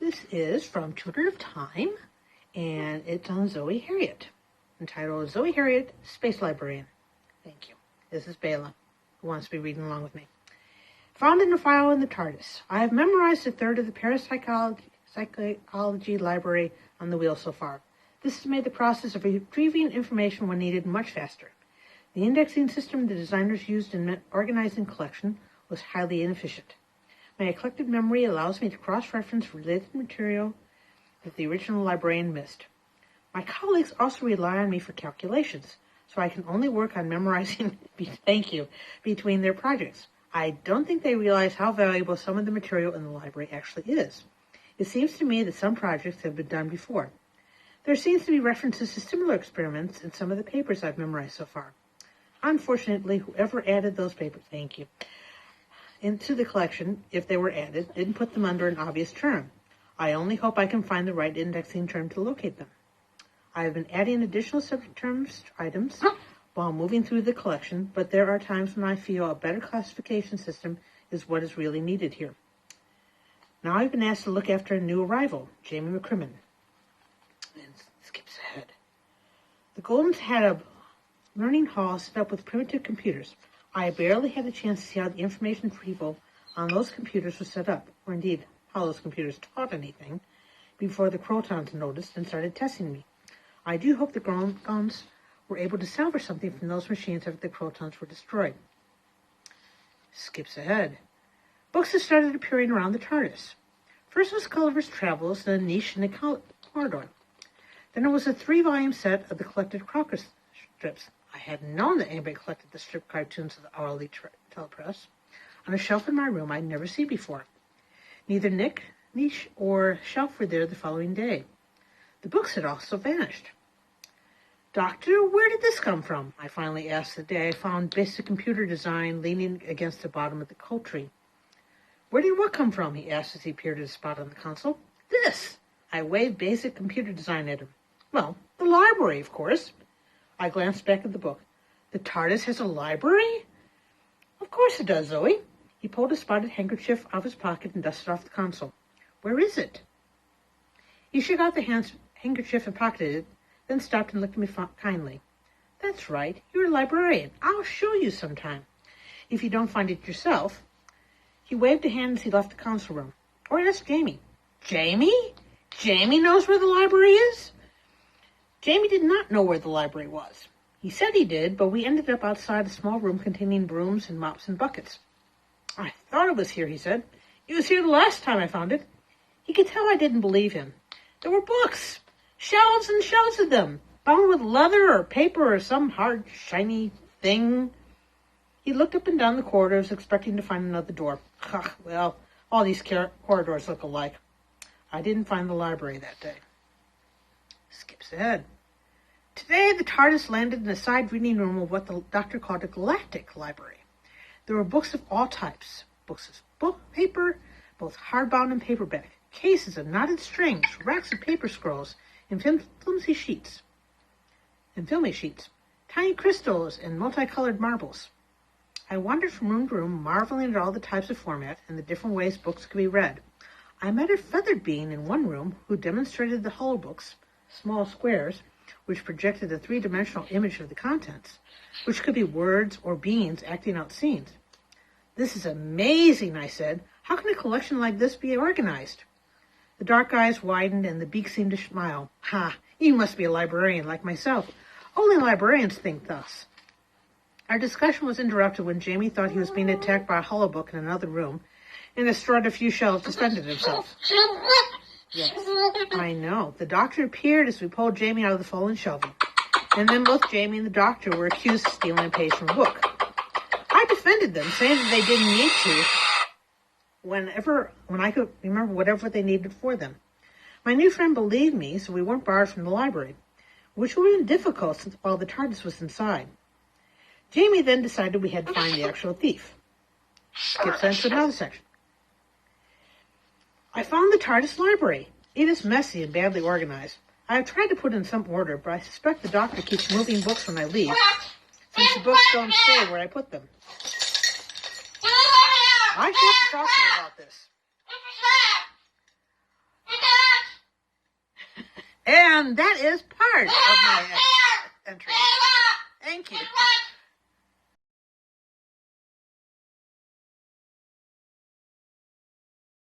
This is from Children of Time, and it's on Zoe Heriot, entitled Zoe Heriot, Space Librarian. Thank you. This is Bayla, who wants to be reading along with me. Found in a file in the TARDIS. I have memorized a third of the parapsychology library on the wheel so far. This has made the process of retrieving information when needed much faster. The indexing system the designers used in organizing collection was highly inefficient. My eclectic memory allows me to cross-reference related material that the original librarian missed. My colleagues also rely on me for calculations, so I can only work on memorizing between their projects. I don't think they realize how valuable some of the material in the library actually is. It seems to me that some projects have been done before. There seems to be references to similar experiments in some of the papers I've memorized so far. Unfortunately, whoever added those papers, into the collection, if they were added, didn't put them under an obvious term. I only hope I can find the right indexing term to locate them. I have been adding additional subject terms items while moving through the collection, but there are times when I feel a better classification system is what is really needed here. Now I've been asked to look after a new arrival, Jamie McCrimmon. And skips ahead. The Goldens had a learning hall set up with primitive computers. I barely had a chance to see how the information people on those computers was set up, or indeed how those computers taught anything, before the Crotons noticed and started testing me. I do hope the Goldens were able to salvage something from those machines after the Crotons were destroyed. Skips ahead. Books have started appearing around the TARDIS. First was Gulliver's Travels, then a niche in the corridor. Then it was a 3-volume set of the collected Crocker strips. I hadn't known that anybody collected the strip cartoons of the hourly telepress. On a shelf in my room I'd never seen before. Neither niche or shelf were there the following day. The books had also vanished. Doctor, where did this come from? I finally asked the day I found Basic Computer Design leaning against the bottom of the coat tree. Where did what come from? He asked as he peered at a spot on the console. This! I waved Basic Computer Design at him. Well, the library, of course. I glanced back at the book. The TARDIS has a library? Of course it does, Zoe. He pulled a spotted handkerchief out of his pocket and dusted off the console. Where is it? He shook out the handkerchief and pocketed it, then stopped and looked at me kindly. That's right. You're a librarian. I'll show you sometime. If you don't find it yourself. He waved a hand as he left the console room. Or ask Jamie. Jamie? Jamie knows where the library is? Jamie did not know where the library was. He said he did, but we ended up outside a small room containing brooms and mops and buckets. I thought it was here, he said. It was here the last time I found it. He could tell I didn't believe him. There were books, shelves and shelves of them, bound with leather or paper or some hard, shiny thing. He looked up and down the corridors, expecting to find another door. Well, all these corridors look alike. I didn't find the library that day. Skips ahead. Today, the TARDIS landed in a side reading room of what the doctor called a galactic library. There were books of all types, books of paper, both hardbound and paperback, cases of knotted strings, racks of paper scrolls, and filmy sheets, tiny crystals and multicolored marbles. I wandered from room to room, marveling at all the types of format and the different ways books could be read. I met a feathered being in one room who demonstrated the hollow books, small squares, which projected a 3-dimensional image of the contents, which could be words or beings acting out scenes. This is amazing, I said. How can a collection like this be organized? The dark eyes widened and the beak seemed to smile. Ha, you must be a librarian like myself. Only librarians think thus. Our discussion was interrupted when Jamie thought he was being attacked by a hollow book in another room and destroyed a few shelves, defended himself. Yes, I know. The doctor appeared as we pulled Jamie out of the fallen shelving. And then both Jamie and the doctor were accused of stealing a page from a book. I defended them, saying that they didn't need to when I could remember whatever they needed for them. My new friend believed me, so we weren't barred from the library, which would have been difficult since while the TARDIS was inside. Jamie then decided we had to find the actual thief. Skip sent to another section. I found the TARDIS library. It is messy and badly organized. I have tried to put in some order, but I suspect the doctor keeps moving books when I leave, since the books don't stay where I put them. I should have to talk to you about this. And that is part of my entry. Thank you.